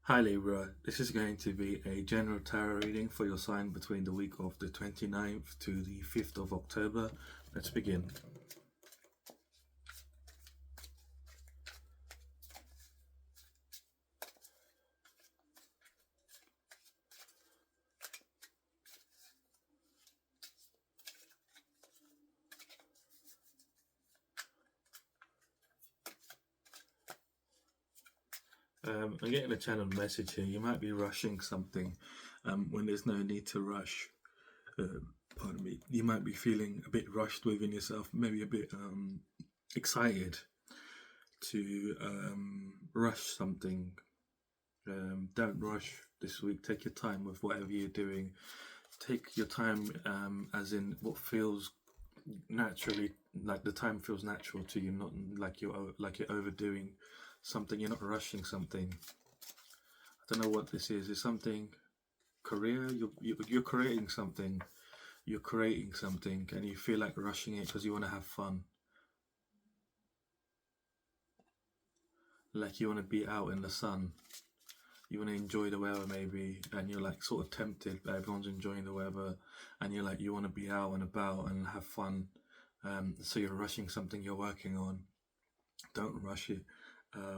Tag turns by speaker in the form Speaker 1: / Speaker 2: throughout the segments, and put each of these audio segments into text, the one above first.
Speaker 1: Hi Libra, this is going to be a general tarot reading for your sign between the week of the 29th to the 5th of October. Let's begin. I'm getting a channel message here. You might be rushing something when there's no need to rush. Pardon me. You might be feeling a bit rushed within yourself, maybe a bit excited to rush something. Don't rush this week. Take your time with whatever you're doing. Take your time, as in what feels naturally, like the time feels natural to you, not like you're overdoing something. You're not rushing something. I don't know what this is. It's something career. You're creating something. You're creating something, and you feel like rushing it because you want to have fun. Like you want to be out in the sun. You want to enjoy the weather maybe, and you're like sort of tempted, but everyone's enjoying the weather, and you're like you want to be out and about and have fun. So you're rushing something you're working on. Don't rush it.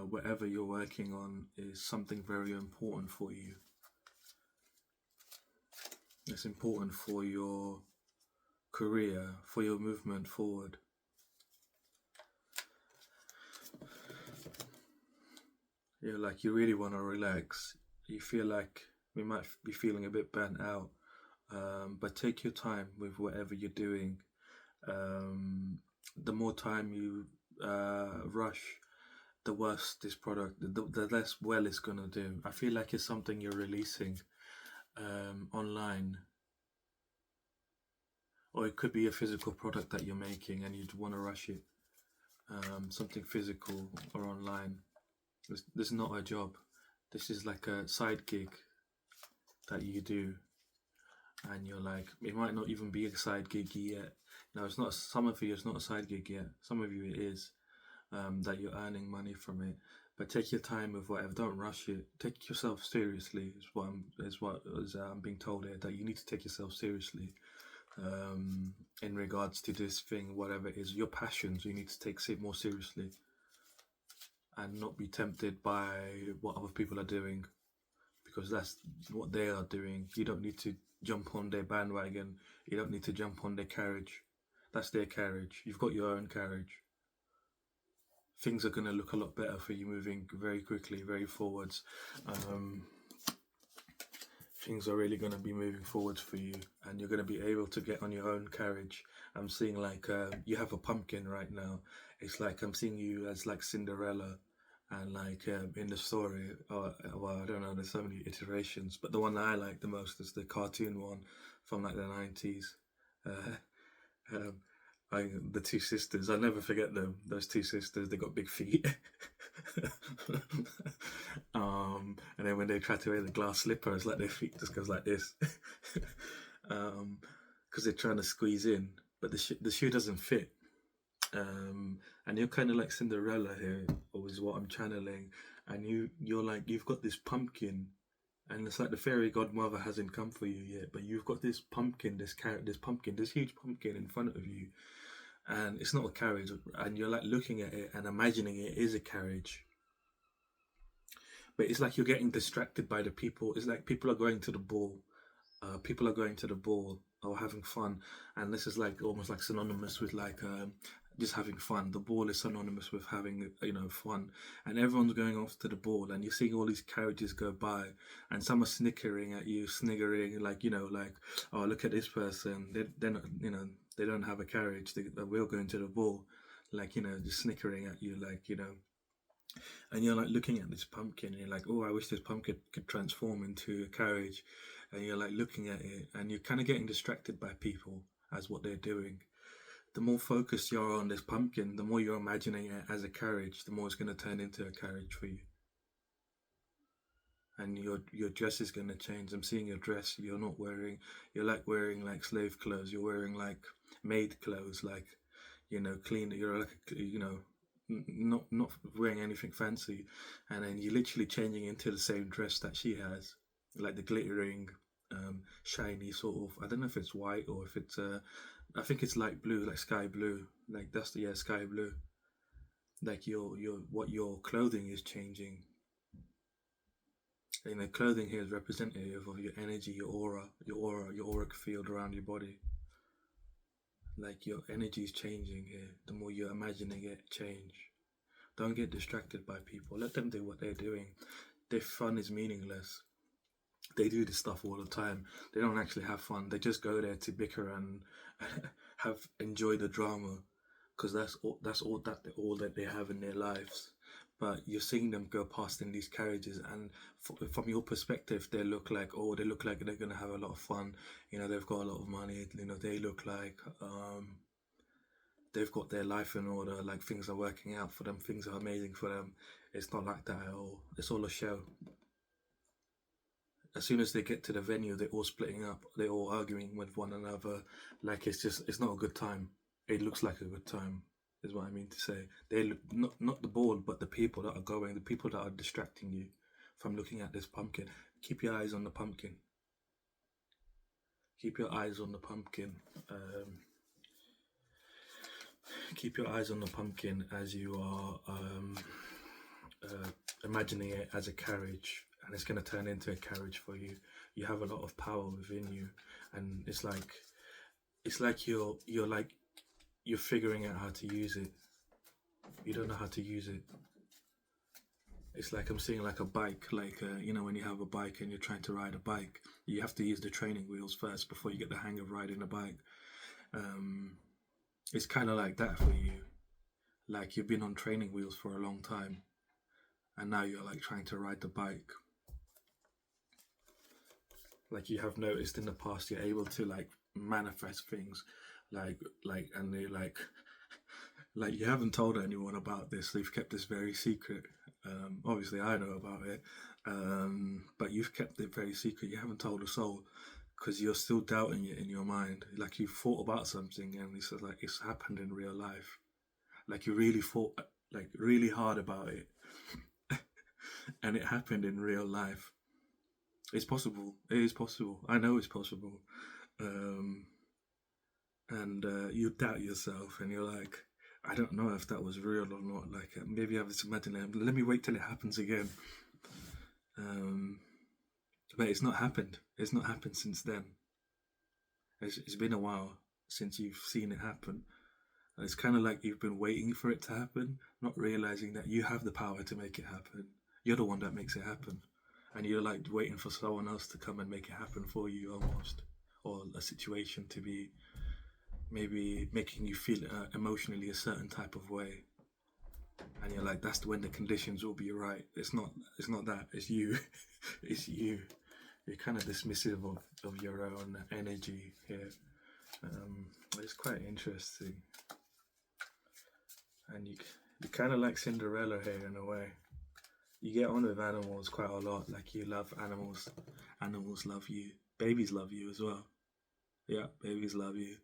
Speaker 1: Whatever you're working on is something very important for you. It's important for your career, for your movement forward. You're like you really want to relax. You feel like we might be feeling a bit burnt out, but take your time with whatever you're doing. The more time you rush, the worse this product, the less well it's gonna do. I feel like it's something you're releasing online, or it could be a physical product that you're making and you'd want to rush it. Something physical or online. This is not a job. This is like a side gig that you do, and you're like, it might not even be a side gig yet. No, it's not. Some of you, it's not a side gig yet. Some of you, it is. That you're earning money from it. But take your time with whatever. Don't rush it. Take yourself seriously. I'm being told here, that you need to take yourself seriously. In regards to this thing, whatever it is, your passions, you need to take it more seriously, and not be tempted by what other people are doing, because that's what they are doing. You don't need to jump on their bandwagon. You don't need to jump on their carriage. That's their carriage. You've got your own carriage. Things are going to look a lot better for you moving very quickly, very forwards. Things are really going to be moving forwards for you, and you're going to be able to get on your own carriage. I'm seeing like you have a pumpkin right now. It's like I'm seeing you as like Cinderella, and like in the story, well, I don't know, there's so many iterations, but the one that I like the most is the cartoon one from like the 90s. Uh, um, the two sisters, I'll never forget them. Those two sisters, they got big feet. And then when they try to wear the glass slippers, like their feet just goes like this, because they're trying to squeeze in, but the shoe doesn't fit. And you're kind of like Cinderella here, or is what I'm channeling. And you're like you've got this pumpkin, and it's like the fairy godmother hasn't come for you yet, but you've got this pumpkin, this huge pumpkin in front of you, and it's not a carriage, and you're like looking at it and imagining it is a carriage, but it's like you're getting distracted by the people. It's like people are going to the ball, or having fun, and this is like almost like synonymous with like just having fun. The ball is synonymous with having fun, and everyone's going off to the ball, and you're seeing all these carriages go by, and some are snickering at you, sniggering like like, oh, look at this person, they're not, they don't have a carriage, we're going to the ball, like just snickering at you, like and you're like looking at this pumpkin, and you're like, oh, I wish this pumpkin could transform into a carriage. And you're like looking at it, and you're kind of getting distracted by people as what they're doing. The more focused you are on this pumpkin, the more you're imagining it as a carriage, the more it's going to turn into a carriage for you. And your dress is going to change. I'm seeing your dress. You're like wearing like slave clothes. You're wearing like maid clothes, like clean. You're like not wearing anything fancy, and then you're literally changing into the same dress that she has, like the glittering, shiny sort of. I don't know if it's white or if it's I think it's light blue, like sky blue. Like that's the, yeah, sky blue. Like your what your clothing is changing. And the clothing here is representative of your energy, your auric field around your body. Like your energy is changing here. The more you're imagining it change. Don't get distracted by people. Let them do what they're doing. Their fun is meaningless. They do this stuff all the time. They don't actually have fun. They just go there to bicker and have enjoy the drama, because all that they have in their lives. But you're seeing them go past in these carriages, and from your perspective, they look like they're gonna have a lot of fun. They've got a lot of money. They look like they've got their life in order. Like things are working out for them. Things are amazing for them. It's not like that at all. It's all a show. As soon as they get to the venue, they're all splitting up. They're all arguing with one another. Like it's not a good time. It looks like a good time, is what I mean to say. They look, not the ball, but the people that are going, the people that are distracting you from looking at this pumpkin. Keep your eyes on the pumpkin. Keep your eyes on the pumpkin. Keep your eyes on the pumpkin as you are imagining it as a carriage, and it's going to turn into a carriage for you. You have a lot of power within you, and it's like you're figuring out how to use it. You don't know how to use it. It's like I'm seeing like a bike, like when you have a bike and you're trying to ride a bike, you have to use the training wheels first before you get the hang of riding a bike. It's kind of like that for you. Like you've been on training wheels for a long time, and now you're like trying to ride the bike. Like you have noticed in the past, you're able to like manifest things, and they like you haven't told anyone about this. They've kept this very secret. Obviously, I know about it, but you've kept it very secret. You haven't told a soul because you're still doubting it in your mind. Like you thought about something, and it's happened in real life. Like you really thought like really hard about it, and it happened in real life. It's possible. It is possible. I know it's possible. And you doubt yourself, and you're like, I don't know if that was real or not. Like maybe I was imagining. Let me wait till it happens again. But it's not happened. It's not happened since then. It's been a while since you've seen it happen. And it's kind of like you've been waiting for it to happen, not realizing that you have the power to make it happen. You're the one that makes it happen. And you're like waiting for someone else to come and make it happen for you almost. Or a situation to be maybe making you feel emotionally a certain type of way. And you're like, that's when the conditions will be right. It's not that. It's you. It's you. You're kind of dismissive of your own energy here. It's quite interesting. And you kind of like Cinderella here in a way. You get on with animals quite a lot. Like you love animals. Animals love you. Babies love you as well. Yeah, babies love you.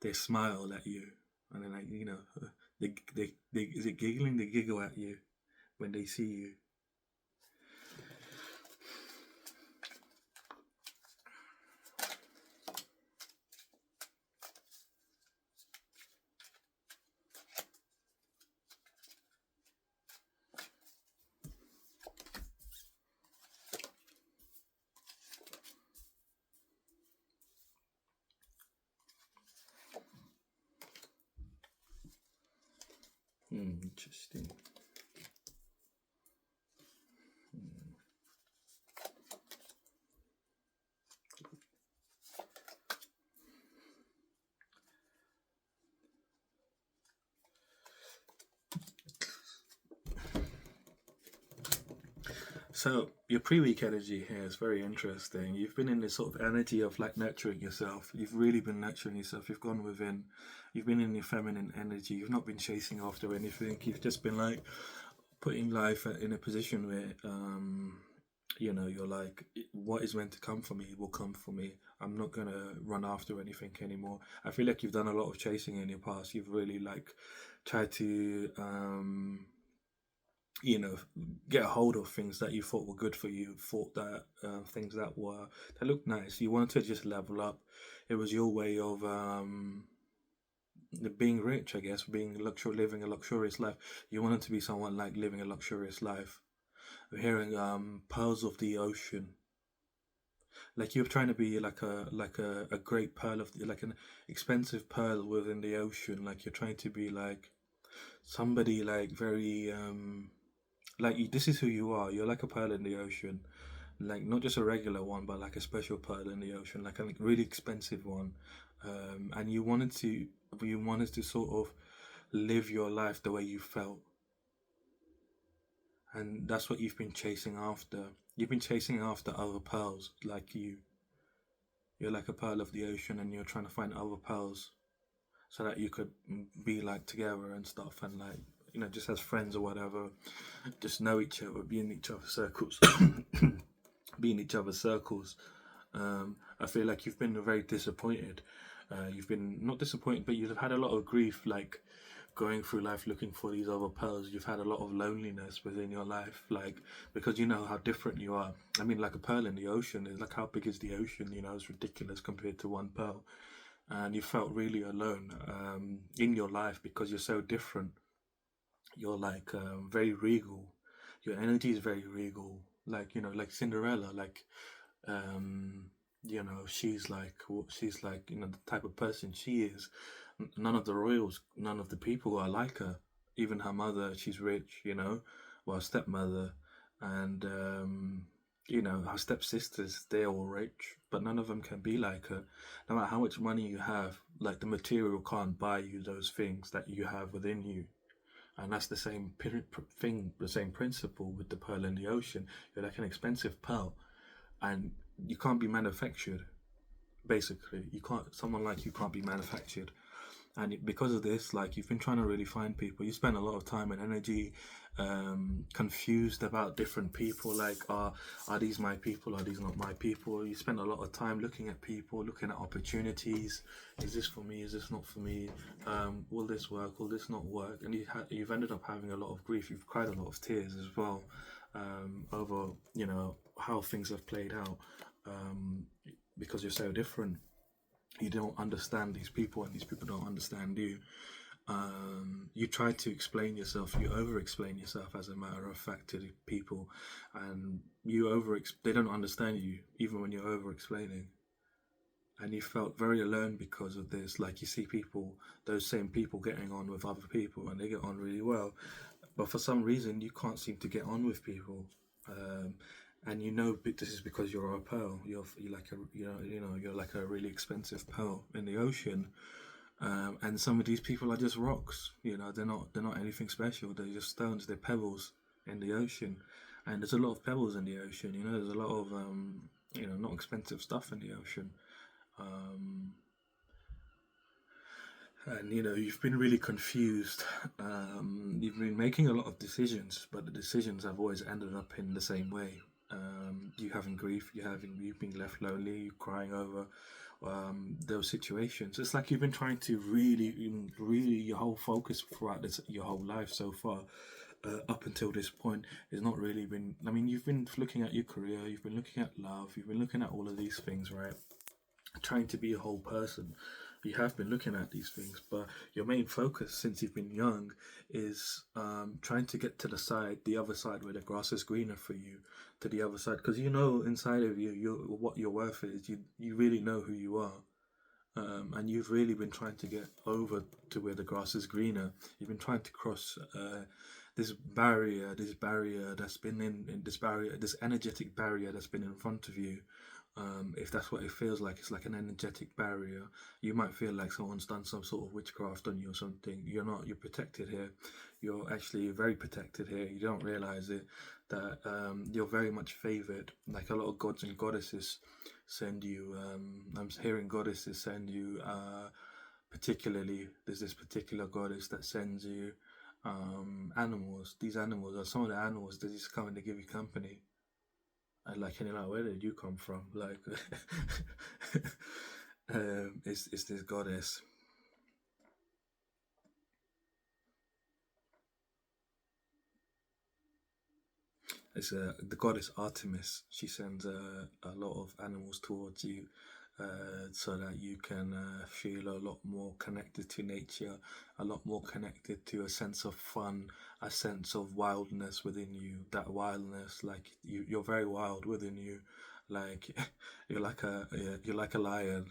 Speaker 1: They smile at you, and then they is it giggling? They giggle at you when they see you. Interesting. So your pre-week energy here is very interesting. You've been in this sort of energy of like nurturing yourself. You've really been nurturing yourself. You've gone within. You've been in your feminine energy. You've not been chasing after anything. You've just been like putting life in a position where you're like, what is meant to come for me will come for me. I'm not gonna run after anything anymore. I feel like you've done a lot of chasing in your past. You've really like try to you know, get a hold of things that you thought were good for you, thought that things that looked nice. You wanted to just level up. It was your way of being rich, I guess, being living a luxurious life. You wanted to be someone like living a luxurious life. I'm hearing pearls of the ocean. Like you're trying to be like a great pearl of like an expensive pearl within the ocean. Like you're trying to be like somebody like very like this is who you are. You're like a pearl in the ocean, like not just a regular one, but like a special pearl in the ocean, like a really expensive one. And you wanted to sort of live your life the way you felt, and that's what you've been chasing after. You've been chasing after other pearls, like you're like a pearl of the ocean, and you're trying to find other pearls so that you could be like together and stuff, and like just as friends or whatever, just know each other, be in each other's circles, be in each other's circles. I feel like you've been very disappointed. You've been not disappointed, but you've had a lot of grief, like going through life looking for these other pearls. You've had a lot of loneliness within your life, like because you know how different you are. I mean, like a pearl in the ocean is like how big is the ocean? It's ridiculous compared to one pearl, and you felt really alone in your life because you're so different. You're like very regal. Your energy is very regal, like like Cinderella, like um she's like the type of person she is. None of the royals, none of the people are like her. Even her mother, she's rich, well, stepmother, and her stepsisters, they're all rich, but none of them can be like her. No matter how much money you have, like the material can't buy you those things that you have within you. And that's the same thing, the same principle with the pearl in the ocean. You're like an expensive pearl, and you can't be manufactured. Basically, you can't. Someone like you can't be manufactured, and because of this, like you've been trying to really find people. You spend a lot of time and energy, confused about different people. Like, are these my people? Are these not my people? You spend a lot of time looking at people, looking at opportunities. Is this for me? Is this not for me? Will this work? Will this not work? And you've ended up having a lot of grief. You've cried a lot of tears as well, over how things have played out, because you're so different. You don't understand these people, and these people don't understand you. You try to explain yourself, you over explain yourself, as a matter of fact, to the people, and they don't understand you even when you're over explaining. And you felt very alone because of this. Like you see people, those same people, getting on with other people, and they get on really well, but for some reason you can't seem to get on with people. um, and this is because you're a pearl. You're like a you're like a really expensive pearl in the ocean. And some of these people are just rocks. They're not anything special. They're just stones. They're pebbles in the ocean, and there's a lot of pebbles in the ocean. There's a lot of not expensive stuff in the ocean. Um, and you've been really confused. You've been making a lot of decisions, but the decisions have always ended up in the same way. You having grief, you've been left lonely, you crying over those situations. It's like you've been trying to really your whole focus throughout your whole life so far, up until this point, has not really been. I mean, you've been looking at your career, you've been looking at love, you've been looking at all of these things, right? Trying to be a whole person. You have been looking at these things, but your main focus since you've been young is trying to get to the other side where the grass is greener for you, to the other side, because inside of you, what your worth is. You really know who you are, and you've really been trying to get over to where the grass is greener. You've been trying to cross this barrier that's been this energetic barrier that's been in front of you. If that's what it feels like, it's like an energetic barrier. You might feel like someone's done some sort of witchcraft on you or something. You're not. You're protected here. You're actually very protected here. You don't realize it, that you're very much favored. Like a lot of gods and goddesses send you. I'm hearing goddesses send you. Particularly, there's this particular goddess that sends you animals. These animals are some of the animals that just come and they give you company. And you're like, where did you come from? Like, it's this goddess. It's the goddess Artemis. She sends a lot of animals towards you, so that you can feel a lot more connected to nature, a lot more connected to a sense of fun, a sense of wildness within you. That wildness, like you're very wild within you, like you're like a lion.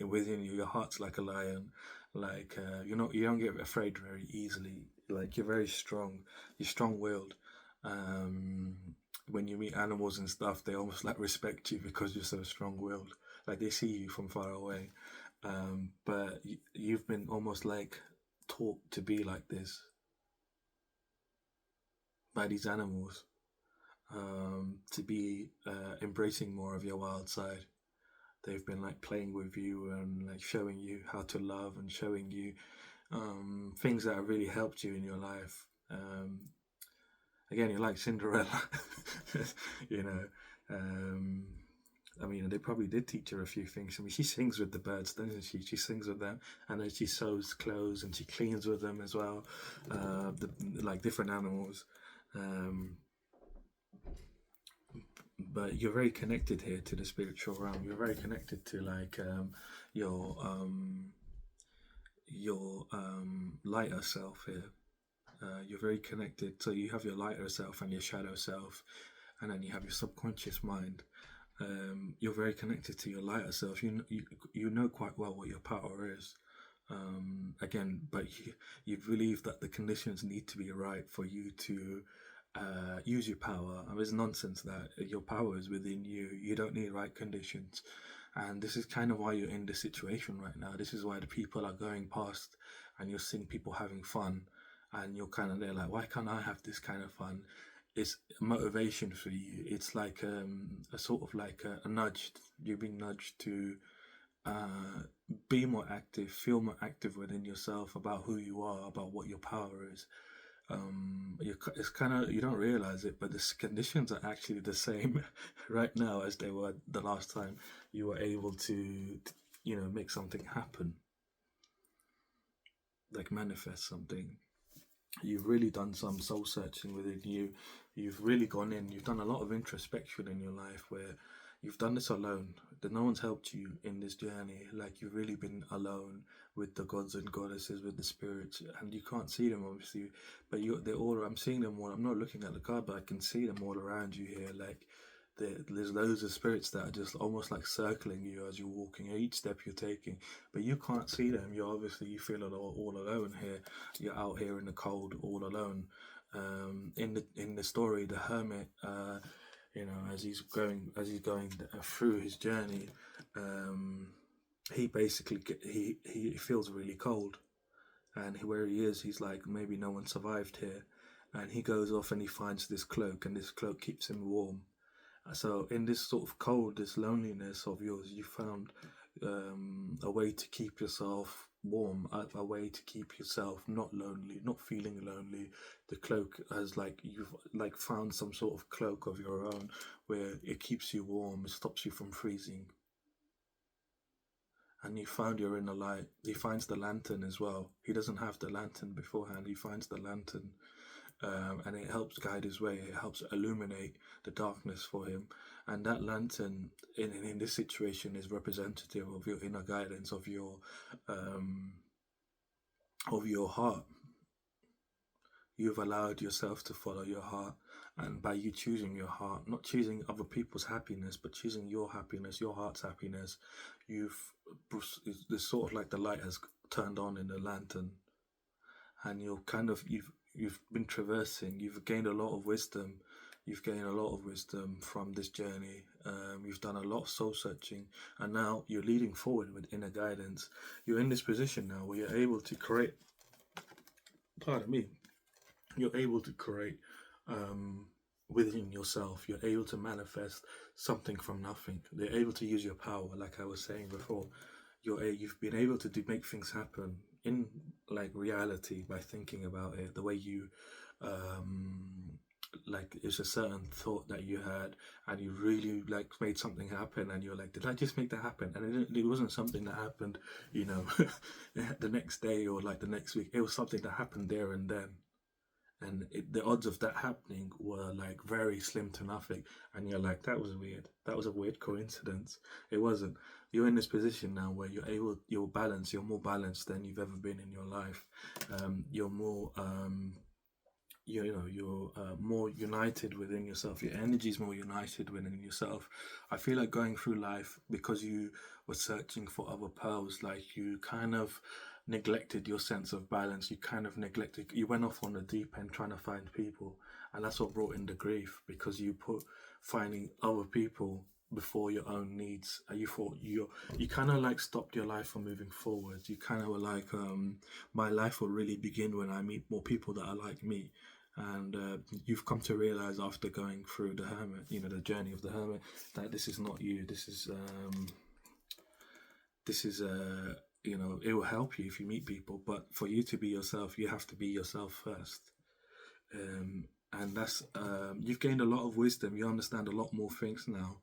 Speaker 1: Within you, your heart's like a lion. Like you don't get afraid very easily. Like you're very strong. You're strong-willed. Um, when you meet animals and stuff, they almost like respect you because you're so strong-willed. Like they see you from far away. But you've been almost like taught to be like this by these animals, to be embracing more of your wild side. They've been like playing with you and like showing you how to love and showing you things that have really helped you in your life. Again, you're like Cinderella, you know. Um, I mean, they probably did teach her a few things. I mean, she sings with the birds, doesn't she? She sings with them, and then she sews clothes and she cleans with them as well. Like different animals. Um, but you're very connected here to the spiritual realm. You're very connected to like your lighter self here. You're very connected. So you have your lighter self and your shadow self, and then you have your subconscious mind. You're very connected to your lighter self. You know quite well what your power is. Again, but you believe that the conditions need to be right for you to use your power. I mean, it's nonsense that your power is within you. You don't need right conditions. And this is kind of why you're in this situation right now. This is why the people are going past and you're seeing people having fun and you're kind of there like, why can't I have this kind of fun? It's motivation for you. It's like a sort of like a nudge. You're being nudged to uh, be more active, feel more active within yourself about who you are, about what your power is. It's kind of, you don't realize it, but the conditions are actually the same right now as they were the last time you were able to, make something happen, like manifest something. You've really done some soul searching within you. You've really gone in. You've done a lot of introspection in your life where you've done this alone. That no one's helped you in this journey. Like you've really been alone with the gods and goddesses, with the spirits, and you can't see them obviously, but they're all. I'm seeing them all. I'm not looking at the card, but I can see them all around you here. Like there's loads of spirits that are just almost like circling you as you're walking, each step you're taking, but you can't see them. You feel all alone here. You're out here in the cold, all alone. In the story, the hermit, as he's going through his journey, he basically he feels really cold, and where he is, he's like, maybe no one survived here, and he goes off and he finds this cloak, and this cloak keeps him warm. So in this sort of cold, this loneliness of yours, you found a way to keep yourself warm, a way to keep yourself not lonely, not feeling lonely. The cloak has you've found some sort of cloak of your own where it keeps you warm, it stops you from freezing. And you found your inner light. He finds the lantern as well. He doesn't have the lantern beforehand. He finds the lantern. And it helps guide his way. It helps illuminate the darkness for him. And that lantern, in this situation, is representative of your inner guidance, of your heart. You've allowed yourself to follow your heart, and by you choosing your heart, not choosing other people's happiness, but choosing your happiness, your heart's happiness, it's sort of like the light has turned on in the lantern, and you've been traversing. You've gained a lot of wisdom. You've gained a lot of wisdom from this journey. You've done a lot of soul searching, and now you're leading forward with inner guidance. You're in this position now where you're able to create. Pardon me. You're able to create within yourself. You're able to manifest something from nothing. You're able to use your power, like I was saying before. You've been able to make things happen in like reality by thinking about it. The way you it's a certain thought that you had, and you really made something happen, and you're like, did I just make that happen? And it wasn't something that happened, the next day or the next week. It was something that happened there and then. and the odds of that happening were like very slim to nothing. And you're like, that was weird. That was a weird coincidence. It wasn't. You're in this position now where you're balanced. You're more balanced than you've ever been in your life. You're more you're more united within yourself. Your energy is more united within yourself. I feel like going through life, because you were searching for other pearls, like you kind of neglected your sense of balance. You kind of neglected, you went off on the deep end trying to find people, and that's what brought in the grief, because you put finding other people before your own needs. And you thought you kind of like stopped your life from moving forward. You kind of were like, my life will really begin when I meet more people that are like me. And you've come to realize after going through the hermit, the journey of the hermit, that this is not you. This is it will help you if you meet people, but for you to be yourself, you have to be yourself first. And that's you've gained a lot of wisdom. You understand a lot more things now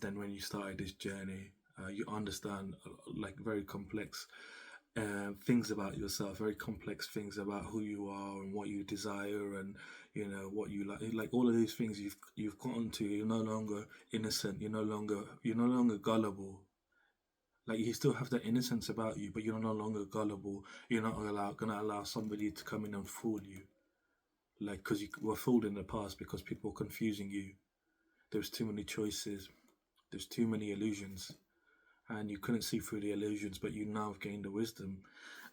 Speaker 1: than when you started this journey. You understand like very complex things about yourself, very complex things about who you are and what you desire, and what you like all of these things you've gotten to. You're no longer innocent. You're no longer gullible. Like, you still have that innocence about you, but you're no longer gullible. You're not gonna allow somebody to come in and fool you, like, because you were fooled in the past because people were confusing you. There's too many choices. There's too many illusions, and you couldn't see through the illusions. But you now have gained the wisdom,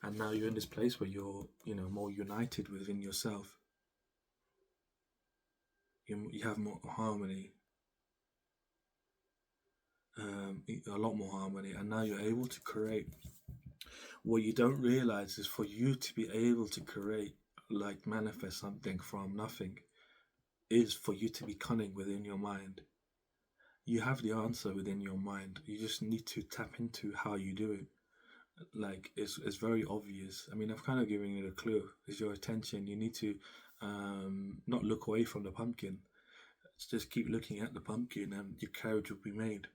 Speaker 1: and now you're in this place where you're, more united within yourself. You have more harmony, a lot more harmony, and now you're able to create. What you don't realize is, for you to be able to create, like manifest something from nothing, is for you to be cunning within your mind. You have the answer within your mind. You just need to tap into how you do it. Like, it's very obvious. I mean, I've kind of given you a clue. It's your attention. You need to not look away from the pumpkin. Just keep looking at the pumpkin, and your carriage will be made.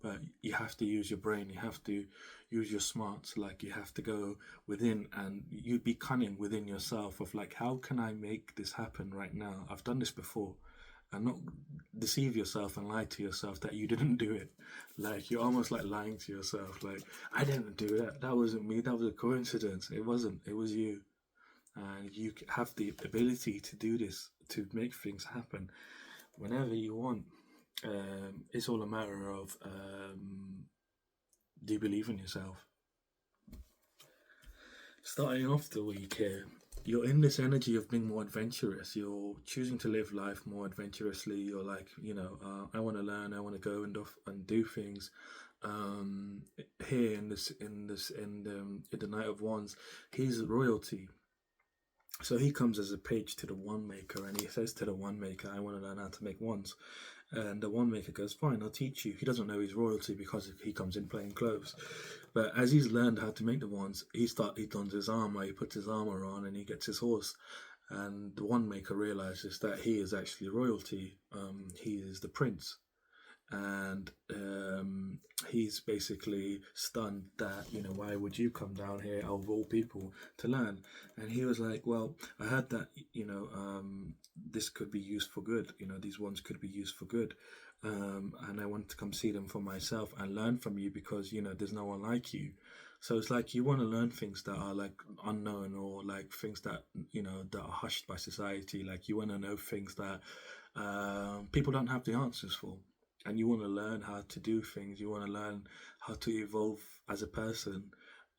Speaker 1: But you have to use your brain. You have to use your smarts. Like, you have to go within, and you be cunning within yourself of like, how can I make this happen right now? I've done this before. And not deceive yourself and lie to yourself that you didn't do it. Like, you're almost like lying to yourself. Like, I didn't do that. That wasn't me. That was a coincidence. It wasn't. It was you. And you have the ability to do this, to make things happen whenever you want. It's all a matter of, do you believe in yourself? Starting off the week here, you're in this energy of being more adventurous. You're choosing to live life more adventurously. You're like, I want to learn. I want to go and do things. Here in the Knight of Wands, he's royalty. So he comes as a page to the wand maker, and he says to the wand maker, I want to learn how to make wands. And the wand maker goes, fine, I'll teach you. He doesn't know he's royalty because he comes in plain clothes. But as he's learned how to make the wands, he dons his armor, he puts his armor on, and he gets his horse. And the wand maker realizes that he is actually royalty. He is the prince. And he's basically stunned that, why would you come down here, out of all people, to learn? And he was like, well, I heard that, this could be used for good. These ones could be used for good. And I want to come see them for myself and learn from you, because, there's no one like you. So it's like, you want to learn things that are like unknown, or like things that, that are hushed by society. Like, you want to know things that people don't have the answers for. And you want to learn how to do things. You want to learn how to evolve as a person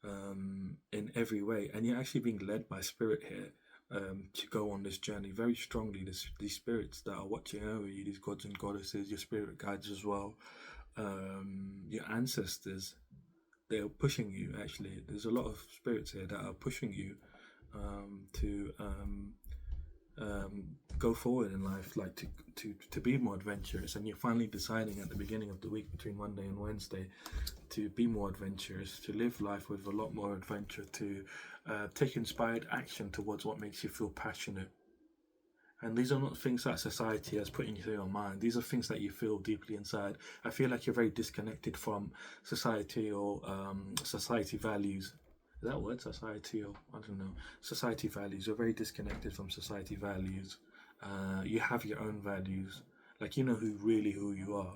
Speaker 1: in every way. And you're actually being led by spirit here to go on this journey very strongly. These spirits that are watching over you, these gods and goddesses, your spirit guides as well, your ancestors, they're pushing you, actually. There's a lot of spirits here that are pushing you to go forward in life, like to be more adventurous. And you're finally deciding at the beginning of the week, between Monday and Wednesday, to be more adventurous, to live life with a lot more adventure, to take inspired action towards what makes you feel passionate. And these are not things that society has put into your mind. These are things that you feel deeply inside. I feel like you're very disconnected from society, or society values. Is that word society, or I don't know, society values? You're very disconnected from society values. You have your own values, like you know who you are.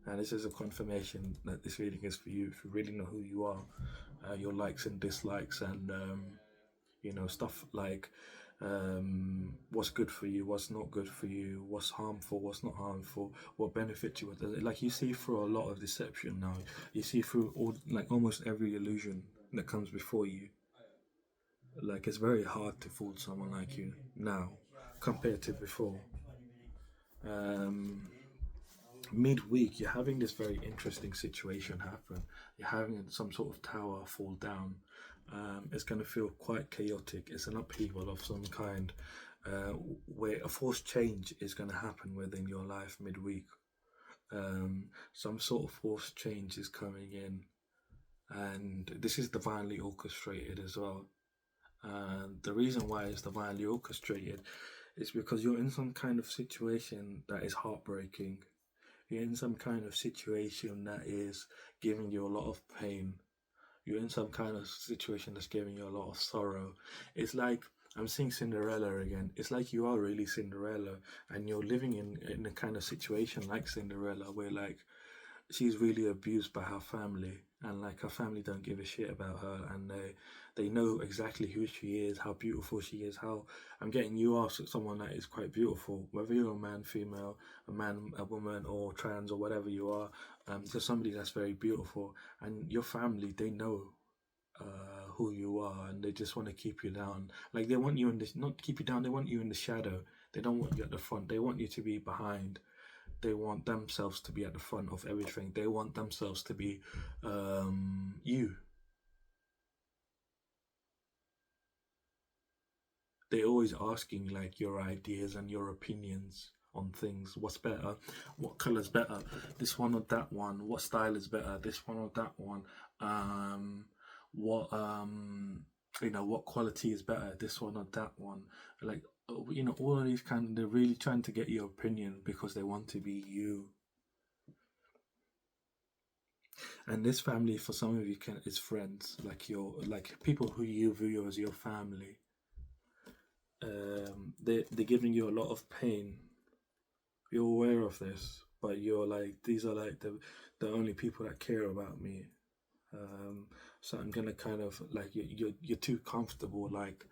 Speaker 1: And this is a confirmation that this reading is for you. If you really know who you are, your likes and dislikes, and stuff like what's good for you, what's not good for you, what's harmful, what's not harmful, what benefits you. Like you see through a lot of deception now. You see through all, like almost every illusion that comes before you. Like it's very hard to fool someone like you now compared to before. Um, Midweek, you're having this very interesting situation happen. You're having some sort of tower fall down. It's going to feel quite chaotic. It's an upheaval of some kind, uh, where a forced change is going to happen within your life midweek. Some sort of forced change is coming in, and this is divinely orchestrated as well. And the reason why it's divinely orchestrated is because you're in some kind of situation that is heartbreaking. You're in some kind of situation that is giving you a lot of pain. You're in some kind of situation that's giving you a lot of sorrow. It's like I'm seeing Cinderella again. It's like you are really Cinderella, and you're living in a kind of situation like Cinderella, where like she's really abused by her family, and like her family don't give a shit about her, and they know exactly who she is, how beautiful she is. How I'm getting you are someone that is quite beautiful, whether you're a man, female, a man, a woman, or trans, or whatever you are. Just somebody that's very beautiful, and your family, they know who you are, and they just want to keep you down. Like they want you in this, not keep you down, they want you in the shadow. They don't want you at the front, they want you to be behind. They want themselves to be at the front of everything. They want themselves to be you. They're always asking like your ideas and your opinions on things. What's better? What color's better? This one or that one? What style is better? This one or that one? Um, what what quality is better? This one or that one? Like all of these kind. They're really trying to get your opinion because they want to be you. And this family, for some of you, can is friends, like your like people who you view as your family. They're giving you a lot of pain. You're aware of this, but you're like these are like the only people that care about me. Um, so I'm gonna kind of like you're too comfortable. Like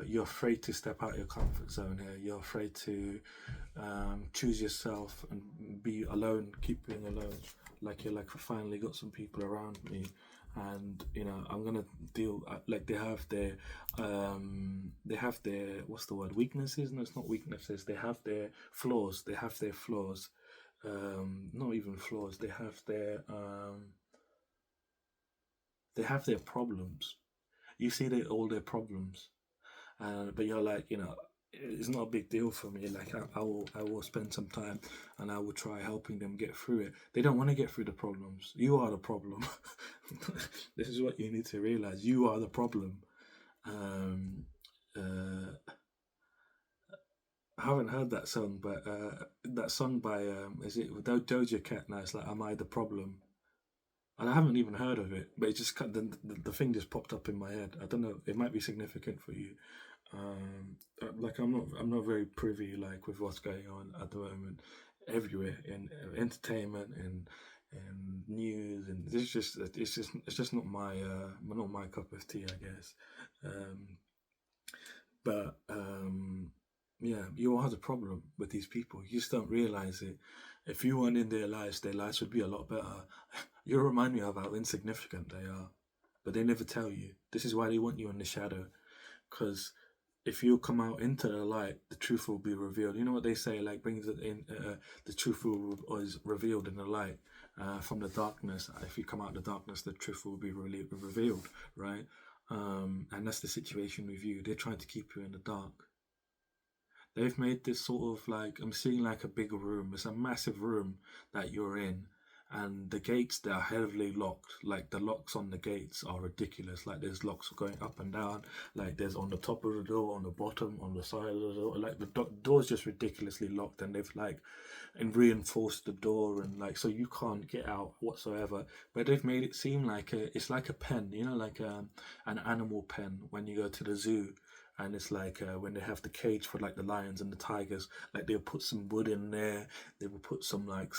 Speaker 1: you're afraid to step out your comfort zone here. You're afraid to choose yourself and be alone, keep being alone. Like you're like, I finally got some people around me, and I'm gonna deal. Like they have their what's the word? Weaknesses? No, it's not weaknesses. They have their flaws. They have their flaws. Not even flaws. They have their problems. You see all their problems, but you're like, it's not a big deal for me. Like I will spend some time and I will try helping them get through it. They don't want to get through the problems. You are the problem. This is what you need to realize. You are the problem. Um, I haven't heard that song, but that song by is it Doja Cat? Now it's like, "Am I the problem?" And I haven't even heard of it, but it just the thing just popped up in my head. I don't know. It might be significant for you. Like I'm not very privy like with what's going on at the moment everywhere in entertainment and news, and it's just not my cup of tea, I guess. Um, but yeah, you are the problem with these people. You just don't realize it. If you weren't in their lives would be a lot better. You remind me of how insignificant they are, but they never tell you. This is why they want you in the shadow, because if you come out into the light, the truth will be revealed. You know what they say, like brings it in. The truth is revealed in the light. From the darkness, if you come out of the darkness, the truth will be really revealed, right? And that's the situation with you. They're trying to keep you in the dark. They've made this sort of like I'm seeing like a big room. It's a massive room that you're in, and the gates, they are heavily locked. Like the locks on the gates are ridiculous. Like there's locks going up and down. Like there's on the top of the door, on the bottom, on the side of the door. Like the door's just ridiculously locked, and they've like and reinforced the door, and like so you can't get out whatsoever. But they've made it seem like it's like a pen, you know, like an animal pen when you go to the zoo. And it's like when they have the cage for like the lions and the tigers, like they'll put some wood in there. They will put some like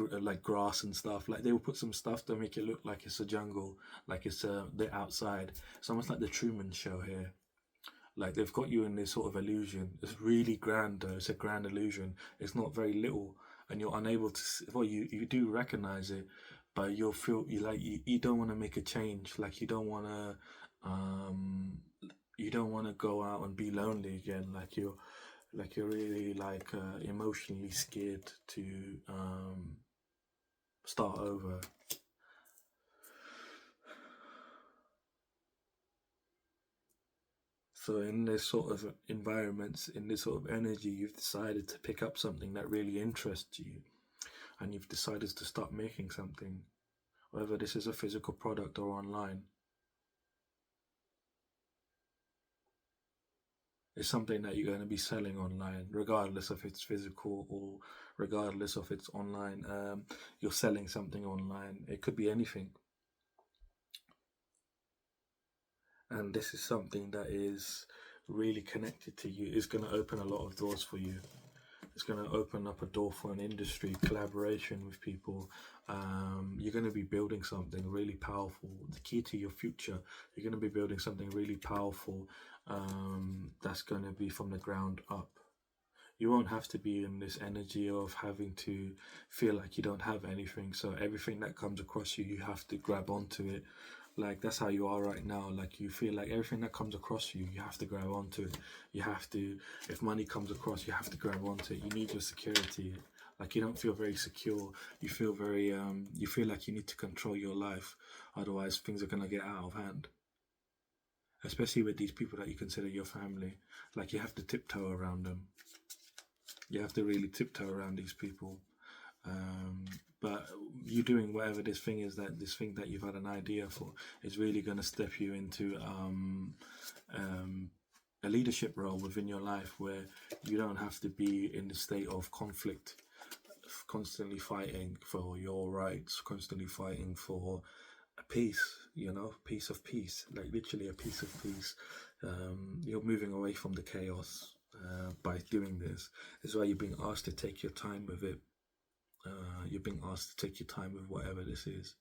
Speaker 1: like grass and stuff. Like they will put some stuff to make it look like it's a jungle, like it's the outside. It's almost like the Truman Show here. Like they've got you in this sort of illusion. It's really grand though. It's a grand illusion. It's not very little, and you're unable to. Well, you do recognize it, but you'll feel you don't want to make a change. Like um you don't want to go out and be lonely again. Like you're really like emotionally scared to start over. So in this sort of environments, in this sort of energy, you've decided to pick up something that really interests you, and you've decided to start making something, whether this is a physical product or online. It's something that you're going to be selling online, regardless if it's physical or regardless if it's online. You're selling something online. It could be anything. And this is something that is really connected to you. It's going to open a lot of doors for you. It's going to open up a door for an industry collaboration with people. You're going to be building something really powerful. The key to your future, you're going to be building something really powerful that's going to be from the ground up. You won't have to be in this energy of having to feel like you don't have anything. So everything that comes across you, you have to grab onto it. Like that's how you are right now. Like you feel like everything that comes across you, you have to grab onto it. You have to, if money comes across, you have to grab onto it. You need your security. Like you don't feel very secure. You feel very, you feel like you need to control your life. Otherwise things are going to get out of hand. Especially with these people that you consider your family. Like you have to tiptoe around them. You have to really tiptoe around these people. But you doing whatever this thing is, that this thing that you've had an idea for, is really going to step you into a leadership role within your life, where you don't have to be in the state of conflict, constantly fighting for your rights, constantly fighting for a peace, piece of peace, like literally a piece of peace. You're moving away from the chaos by doing this. This is why you're being asked to take your time with it. You're being asked to take your time with whatever this is,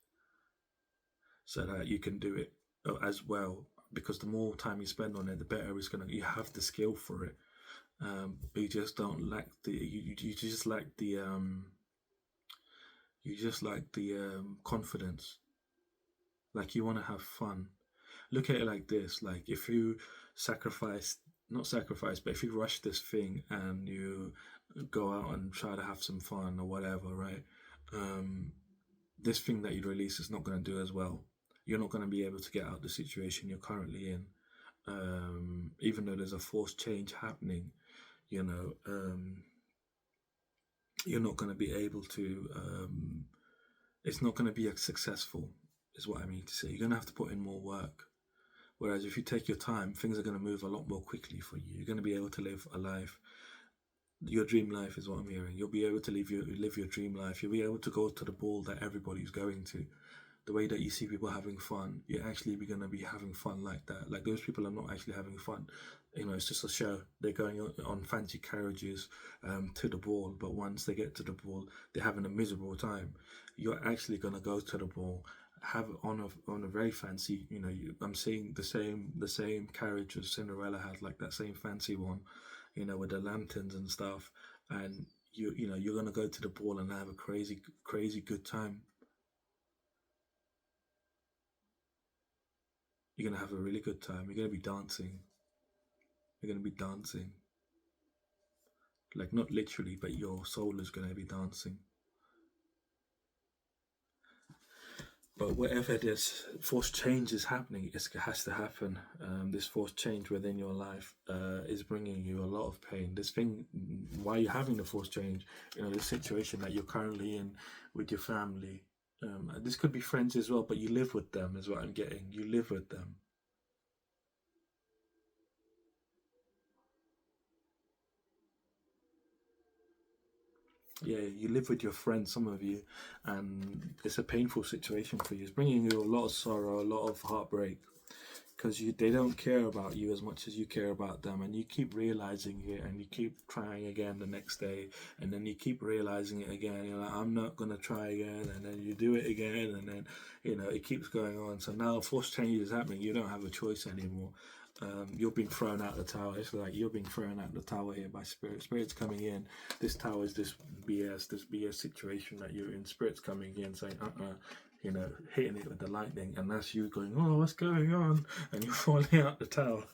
Speaker 1: so that you can do it as well. Because the more time you spend on it, the better it's gonna. You have the skill for it. You just don't lack the. You just lack the. You just lack the confidence. Like you want to have fun. Look at it like this. Like if you sacrifice, not sacrifice, but if you rush this thing and you go out and try to have some fun or whatever, right? This thing that you release is not going to do as well. You're not going to be able to get out the situation you're currently in, even though there's a forced change happening. You're not going to be able to. It's not going to be as successful, is what I mean to say. You're going to have to put in more work. Whereas if you take your time, things are going to move a lot more quickly for you. You're going to be able to live a life. Your dream life is what I'm hearing. You'll be able to live your dream life. You'll be able to go to the ball that everybody's going to. The way that you see people having fun, you're actually going to be having fun like that. Like those people are not actually having fun. It's just a show. They're going on fancy carriages to the ball, but once they get to the ball, they're having a miserable time. You're actually going to go to the ball, have on a very fancy. I'm seeing the same carriage as Cinderella had, like that same fancy one, with the lanterns and stuff. And you're going to go to the ball and have a crazy good time. You're going to have a really good time. You're going to be dancing. You're going to be dancing. Like, not literally, but your soul is going to be dancing. But whatever this forced change is happening, it has to happen. This forced change within your life is bringing you a lot of pain. This thing, why you're having the forced change, the situation that you're currently in with your family. This could be friends as well, but you live with them, is what I'm getting. You live with them. Yeah, you live with your friends, some of you, and it's a painful situation for you. It's bringing you a lot of sorrow, a lot of heartbreak, because they don't care about you as much as you care about them, and you keep realizing it, and you keep trying again the next day, and then you keep realizing it again. You're like, I'm not gonna try again, and then you do it again, and then it keeps going on. So now forced change is happening. You don't have a choice anymore. You're being thrown out the tower. It's like you're being thrown out the tower here by spirit. Spirit's coming in. This tower is this BS situation that you're in. Spirit's coming in saying, hitting it with the lightning, and that's you going, oh, what's going on? And you're falling out the tower.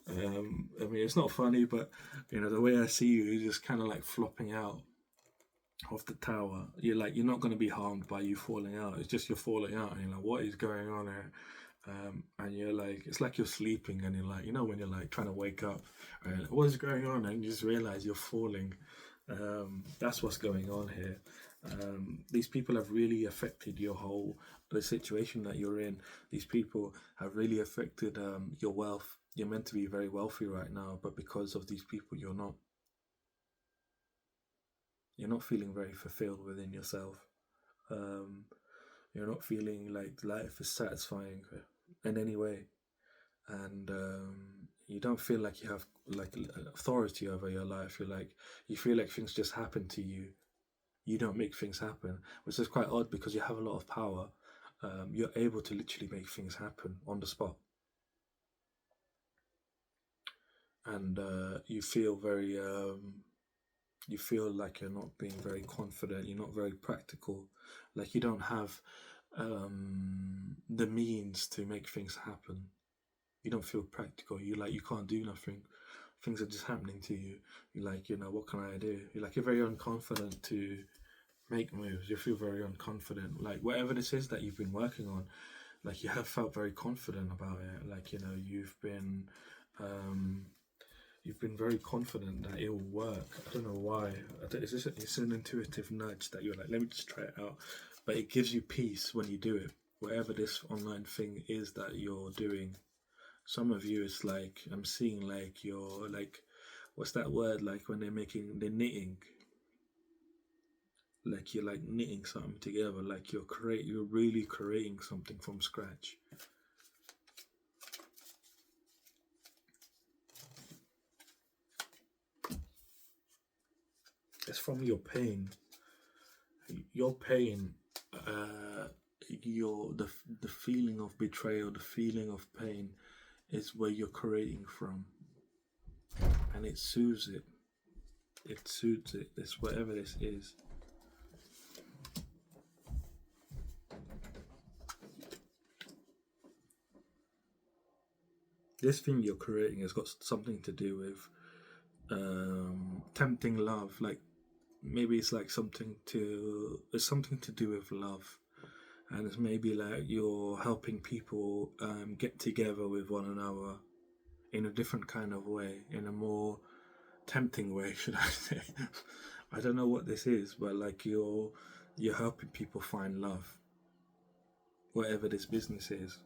Speaker 1: I mean, it's not funny, but the way I see you, you're just kind of like flopping out of the tower. You're not going to be harmed by you falling out. It's just you're falling out, and you're like, what is going on here? And you're like, it's like you're sleeping, and you're like, when you're like trying to wake up, and like, what is going on? And you just realize you're falling. That's what's going on here. These people have really affected the situation that you're in. These people have really affected your wealth. You're meant to be very wealthy right now, but because of these people, you're not. You're not feeling very fulfilled within yourself. Um, you're not feeling like life is satisfying in any way, and you don't feel like you have like authority over your life. You feel like things just happen to you. You don't make things happen, which is quite odd because you have a lot of power. You're able to literally make things happen on the spot, and you feel like you're not being very confident. You're not very practical. Like you don't have the means to make things happen. You don't feel practical. You can't do nothing. Things are just happening to you. You're like, what can I do? You're very unconfident to make moves. You feel very unconfident. Like whatever this is that you've been working on, like you have felt very confident about it. You've been very confident that it will work. I don't know why. It's an intuitive nudge that you're like, let me just try it out. But it gives you peace when you do it. Whatever this online thing is that you're doing. Some of you, it's like I'm seeing like you're like, what's that word? Like when they're knitting. Like you're like knitting something together. Like you're really creating something from scratch. It's from your pain. Your pain, the feeling of betrayal, the feeling of pain, is where you're creating from, and it soothes it. It suits it. This whatever this is. This thing you're creating has got something to do with tempting love. Like maybe it's like it's something to do with love, and it's maybe like you're helping people get together with one another in a different kind of way, in a more tempting way, should I say? I don't know what this is, but like you're helping people find love, whatever this business is.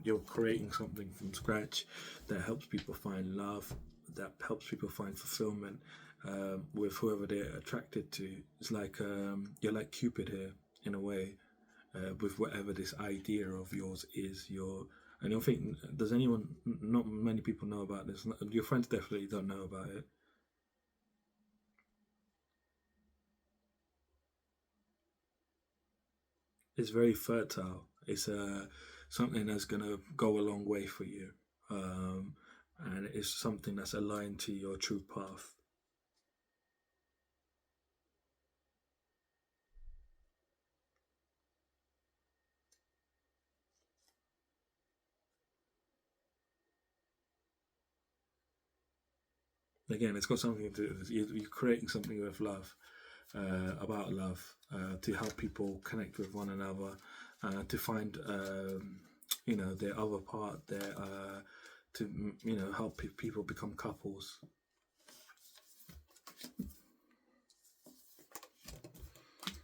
Speaker 1: You're creating something from scratch that helps people find love, that helps people find fulfillment with whoever they're attracted to. It's like you're like Cupid here in a way, with whatever this idea of yours is. And you'll think, does anyone? Not many people know about this. Your friends definitely don't know about it. It's very fertile. It's something that's gonna go a long way for you, and it's something that's aligned to your true path. Again, it's got something to do. You're creating something with love. about love, to help people connect with one another, to find their other part, their to help people become couples.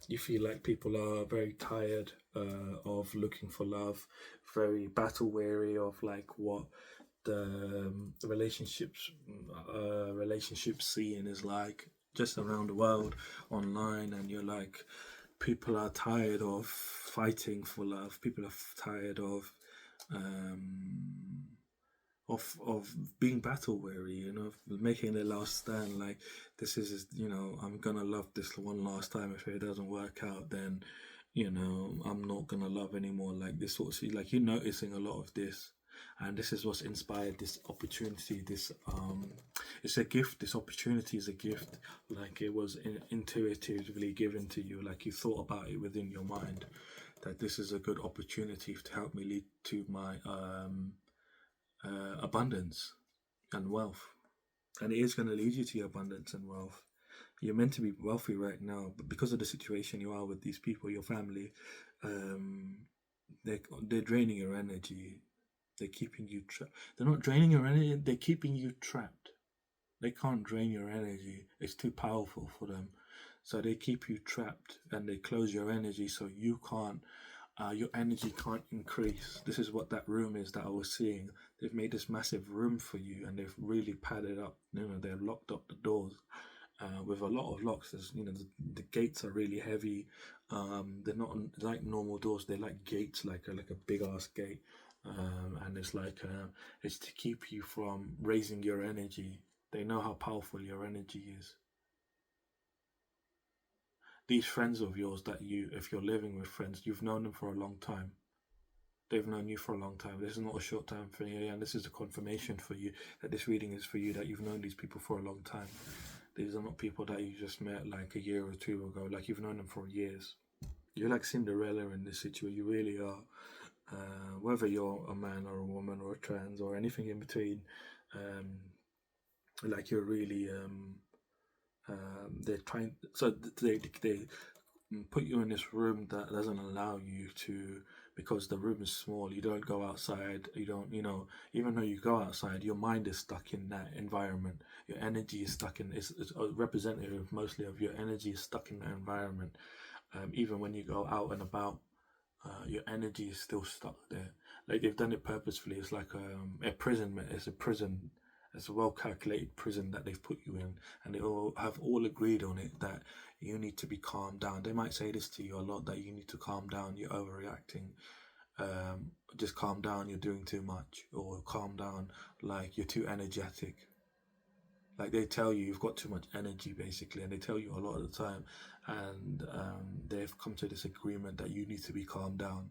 Speaker 1: You feel like people are very tired of looking for love, very battle weary of like what the relationship scene is like just around the world online, and you're like, people are tired of fighting for love. People are tired um, of being battle weary, making their last stand. Like, this is, I'm gonna love this one last time. If it doesn't work out, then I'm not gonna love anymore. Like this sort of, see, like, you're noticing a lot of this, and this is what's inspired this opportunity. This it's a gift. This opportunity is a gift. Like, it was intuitively given to you. Like, you thought about it within your mind that this is a good opportunity to help me lead to my abundance and wealth, and it is going to lead you to your abundance and wealth. You're meant to be wealthy right now, but because of the situation you are with these people, your family, they're draining your energy. They're keeping you trapped. They're not draining your energy. They're keeping you trapped. They can't drain your energy. It's too powerful for them. So they keep you trapped, and they close your energy so you can't. Your energy can't increase. This is what that room is that I was seeing. They've made this massive room for you, and they've really padded up. They've locked up the doors with a lot of locks. There's, the gates are really heavy. They're not like normal doors. They're like gates, like a big ass gate. And it's like it's to keep you from raising your energy. They know how powerful your energy is. These friends of yours that if you're living with friends, you've known them for a long time. They've known you for a long time. This is not a short time thing, and this is a confirmation for you that this reading is for you, that you've known these people for a long time. These are not people that you just met like a year or two ago. Like, you've known them for years. You're like Cinderella in this situation. You really are. Whether you're a man or a woman or a trans or anything in between, like, you're really they're trying. So they put you in this room that doesn't allow you to, because the room is small. You don't go outside. You don't, even though you go outside, your mind is stuck in that environment. Your energy is stuck in. It's a representative mostly of your energy is stuck in that environment. Even when you go out and about, your energy is still stuck there. Like, they've done it purposefully. It's like a prison. It's a prison. It's a well-calculated prison that they've put you in, and they all have agreed on it that you need to be calmed down. They might say this to you a lot, that you need to calm down. You're overreacting. Just calm down. You're doing too much, or calm down. Like, you're too energetic. Like, they tell you you've got too much energy, basically, and they tell you a lot of the time, and they've come to this agreement that you need to be calmed down.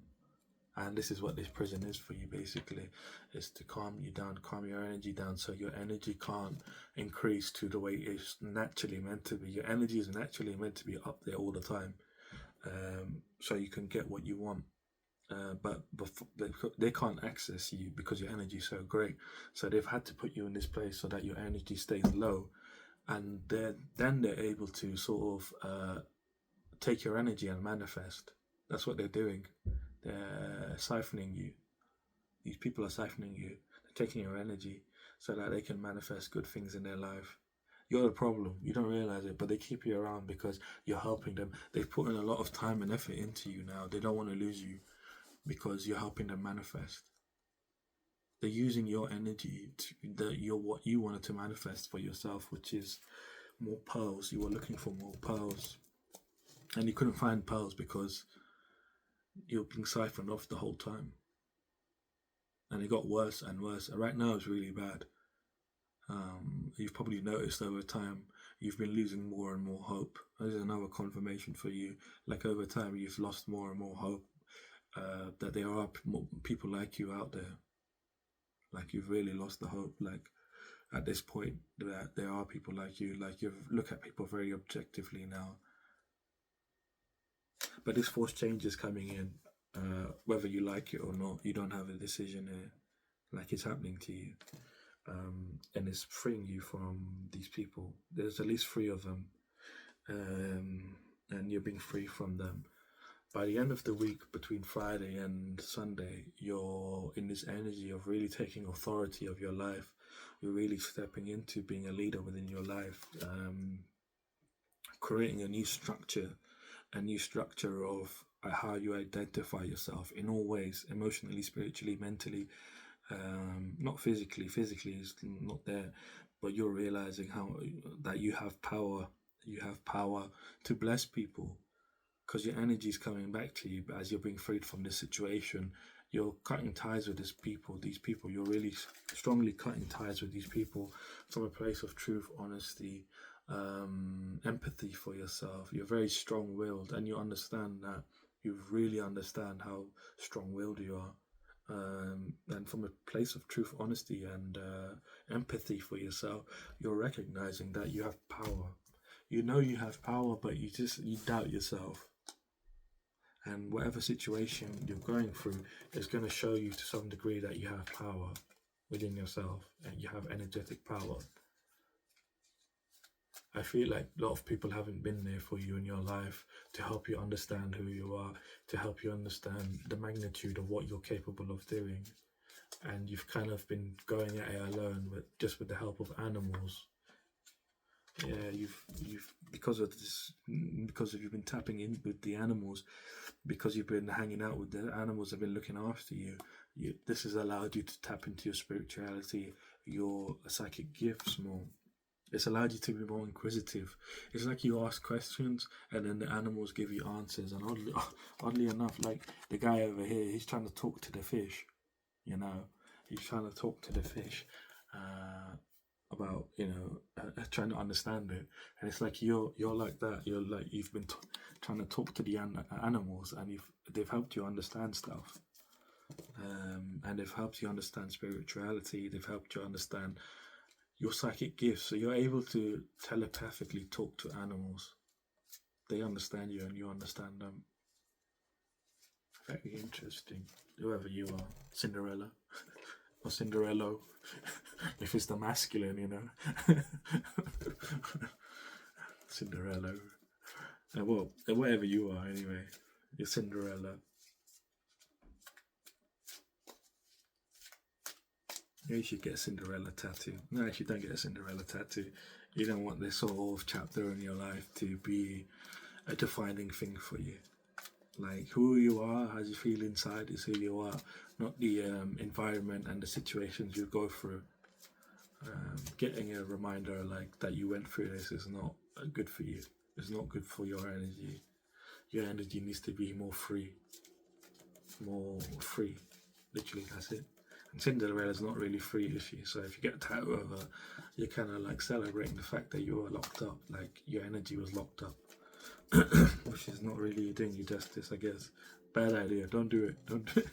Speaker 1: And this is what this prison is for you, basically. It's to calm you down, calm your energy down, so your energy can't increase to the way it's naturally meant to be. Your energy is naturally meant to be up there all the time, so you can get what you want. But they can't access you because your energy is so great. So they've had to put you in this place so that your energy stays low, and then they're able to sort of take your energy and manifest. That's what they're doing. They're siphoning you. These people are siphoning you. They're taking your energy so that they can manifest good things in their life. You're the problem. You don't realize it, but they keep you around because you're helping them. They've put in a lot of time and effort into you now. They don't want to lose you because you're helping them manifest. They're using your energy what you wanted to manifest for yourself, which is more pearls. You were looking for more pearls, and you couldn't find pearls because you're being siphoned off the whole time. And it got worse and worse. And right now it's really bad. You've probably noticed over time you've been losing more and more hope. There's another confirmation for you. Like, over time you've lost more and more hope that there are people like you out there. Like, you've really lost the hope. Like, at this point, that there are people like you. Like, you look at people very objectively now. But this force change is coming in, whether you like it or not. You don't have a decision here. Like, it's happening to you, and it's freeing you from these people. There's at least 3 of them. and you're being free from them. By the end of the week, between Friday and Sunday, you're in this energy of really taking authority of your life. You're really stepping into being a leader within your life, creating a new structure of how you identify yourself in all ways, emotionally, spiritually, mentally, not physically. Physically is not there, but you're realizing how that you have power. You have power to bless people because your energy is coming back to you. But as you're being freed from this situation, you're cutting ties with these people. You're really strongly cutting ties with these people from a place of truth, honesty, empathy for yourself. You're very strong-willed, and you understand that. You really understand how strong-willed you are. And from a place of truth, honesty, and empathy for yourself, you're recognizing that you have power. You know you have power, but you doubt yourself. And whatever situation you're going through is going to show you to some degree that you have power within yourself and you have energetic power. I feel like a lot of people haven't been there for you in your life to help you understand who you are, to help you understand the magnitude of what you're capable of doing. And you've kind of been going at it alone with the help of animals. Yeah, you've because of you've been tapping in with the animals, because you've been hanging out with the animals have been looking after you. This has allowed you to tap into your spirituality, your psychic gifts more. It's allowed you to be more inquisitive. It's like you ask questions and then the animals give you answers. And oddly enough, like the guy over here, he's trying to talk to the fish. He's trying to talk to the fish about trying to understand it. And it's like you're like that. You're like you've been trying to talk to the animals, and they've helped you understand stuff. And they've helped you understand spirituality. They've helped you understand your psychic gifts, so you're able to telepathically talk to animals. They understand you and you understand them. Very interesting. Whoever you are, Cinderella or Cinderello, if it's the masculine, Cinderella. Well, whatever you are, anyway, you're Cinderella. You should get a Cinderella tattoo. No, actually, don't get a Cinderella tattoo. You don't want this sort of chapter in your life to be a defining thing for you. Like, who you are, how you feel inside is who you are, not the environment and the situations you go through. Getting a reminder like that you went through this is not good for you. It's not good for your energy. Your energy needs to be more free. More free. Literally, that's it. And Cinderella's not really free, is she? So if you get a tattoo of her, you're kind of like celebrating the fact that you were locked up, like your energy was locked up, which is not really doing you justice, I guess. Bad idea. Don't do it. Don't do it.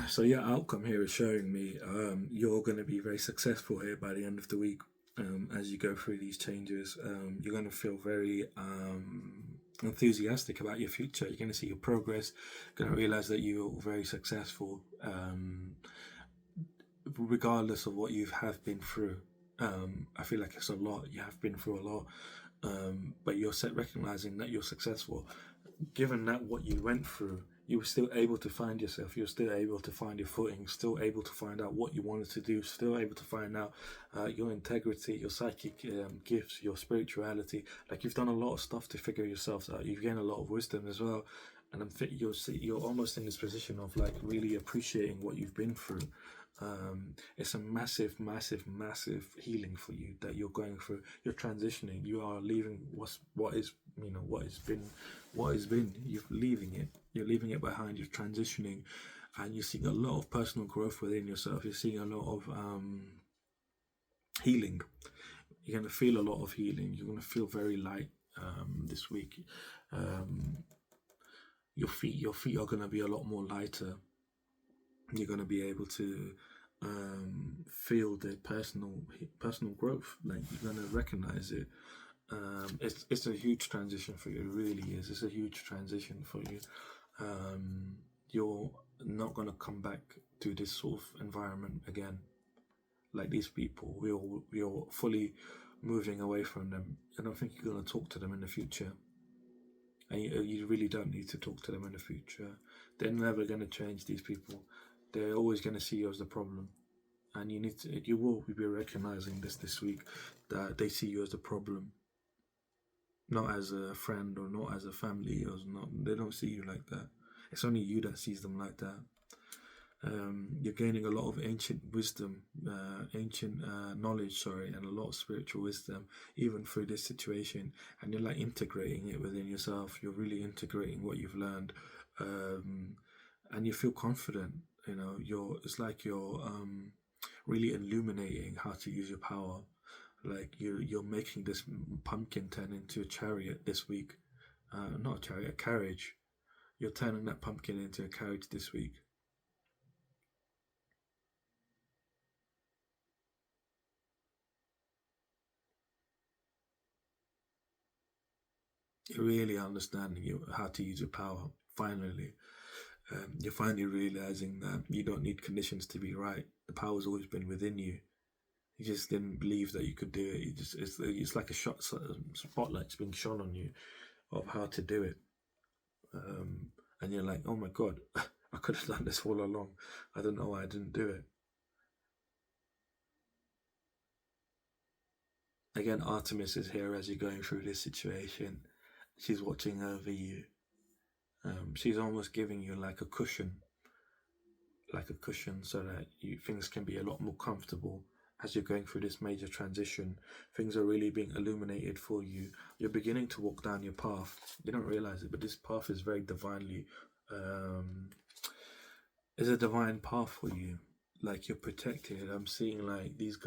Speaker 1: So your outcome here is showing me you're going to be very successful here by the end of the week. As you go through these changes, you're going to feel very enthusiastic about your future. You're going to see your progress. You're going to realize that you're very successful, regardless of what you have been through. I feel like it's a lot. You have been through a lot, but you're recognizing that you're successful. Given that what you went through, you were still able to find yourself. You're still able to find your footing, still able to find out what you wanted to do, still able to find out your integrity, your psychic gifts, your spirituality. Like, you've done a lot of stuff to figure yourself out. You've gained a lot of wisdom as well. And you're almost in this position of like really appreciating what you've been through. It's a massive, massive, massive healing for you that you're going through. You're transitioning. You are leaving what has been. You're leaving it behind. You're transitioning, and you're seeing a lot of personal growth within yourself. You're seeing a lot of healing. You're going to feel a lot of healing. You're going to feel very light this week. Your feet are going to be a lot more lighter. You're going to be able to feel the personal growth. Like, you're going to recognize it. It's a huge transition for you. It really is. It's a huge transition for you. You're not going to come back to this sort of environment again. Like these people, we're fully moving away from them. I don't think you're going to talk to them in the future, and you really don't need to talk to them in the future. They're never going to change. These people, they're always going to see you as the problem, and you will be recognizing this week, that they see you as the problem, not as a friend or not as a family, or not. They don't see you like that. It's only you that sees them like that. You're gaining a lot of ancient wisdom, ancient knowledge, sorry, and a lot of spiritual wisdom, even through this situation. And you're like integrating it within yourself. You're really integrating what you've learned, and you feel confident. You know, it's like you're really illuminating how to use your power. Like you're making this pumpkin turn into a chariot this week. Not a chariot, a carriage. You're turning that pumpkin into a carriage this week. You're really understanding how to use your power. Finally, you're finally realizing that you don't need conditions to be right. The power's always been within you. You just didn't believe that you could do it. It's like a spotlight's being shone on you of how to do it, and you're like, oh my god, I could have done this all along. I don't know why I didn't do it. Again, Artemis is here as you're going through this situation. She's watching over you. She's almost giving you like a cushion, so that things can be a lot more comfortable as you're going through this major transition. Things are really being illuminated for you. You're beginning to walk down your path. You don't realize it, but this path is very divinely, is a divine path for you. Like you're protected. I'm seeing like these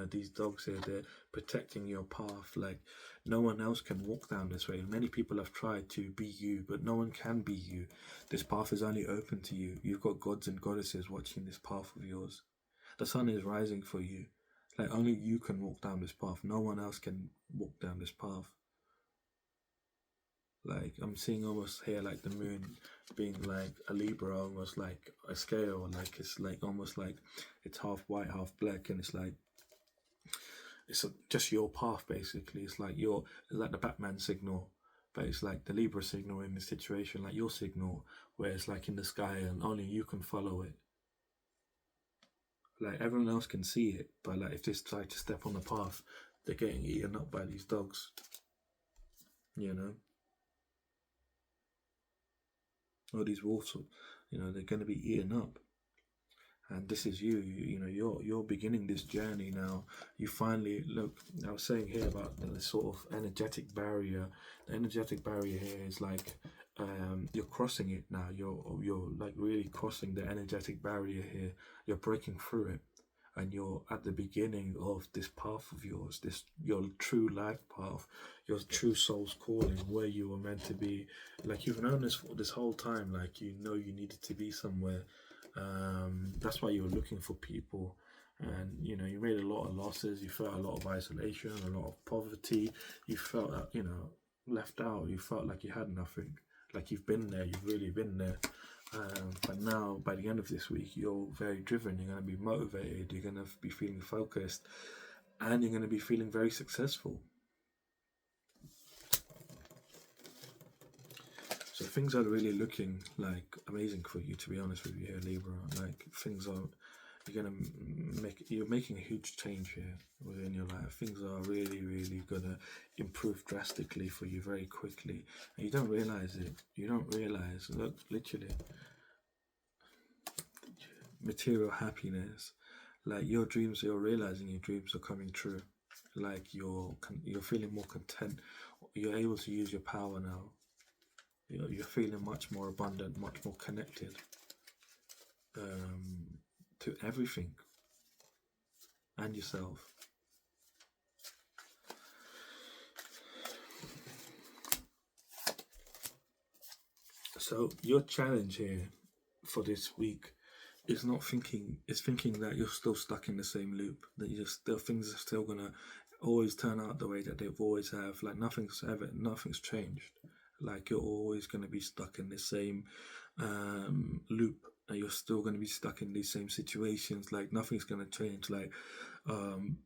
Speaker 1: these dogs here, they're protecting your path. Like no one else can walk down this way. Many people have tried to be you, but no one can be you. This path is only open to you. You've got gods and goddesses watching this path of yours. The sun is rising for you. Like only you can walk down this path. No one else can walk down this path. Like I'm seeing almost here like the moon being like a Libra, almost like a scale. Like it's like almost like it's half white, half black, and it's like just your path basically. It's like the Batman signal, but it's like the Libra signal in this situation, like your signal, where it's like in the sky and only you can follow it. Like everyone else can see it, but like if they try to step on the path, they're getting eaten up by these dogs. You know, or these wolves. You know, they're going to be eaten up. And this is you're beginning this journey now. You finally look. I was saying here about the sort of energetic barrier. The energetic barrier here is like you're crossing it now. You're like really crossing the energetic barrier here. You're breaking through it, and you're at the beginning of this path of yours. Your true life path, your true soul's calling, where you were meant to be. Like you've known this whole time. Like you needed to be somewhere. That's why you were looking for people, and you made a lot of losses. You felt a lot of isolation, a lot of poverty. You felt left out. You felt like you had nothing. Like you've been there. You've really been there. But now, by the end of this week, you're very driven. You're going to be motivated. You're going to be feeling focused, and you're going to be feeling very successful. So things are really looking like amazing for you, to be honest with you here, Libra. Like you're making a huge change here within your life. Things are really, really gonna improve drastically for you very quickly. And you don't realize it. You don't realize, look, literally, material happiness. Like you're realizing your dreams are coming true. Like you're feeling more content. You're able to use your power now. You're feeling much more abundant, much more connected to everything and yourself. So your challenge here for this week is not thinking, it's thinking that you're still stuck in the same loop, that things are still gonna always turn out the way that they've always have. Like nothing's changed. Like you're always going to be stuck in the same loop and you're still going to be stuck in these same situations. Like nothing's going to change. Like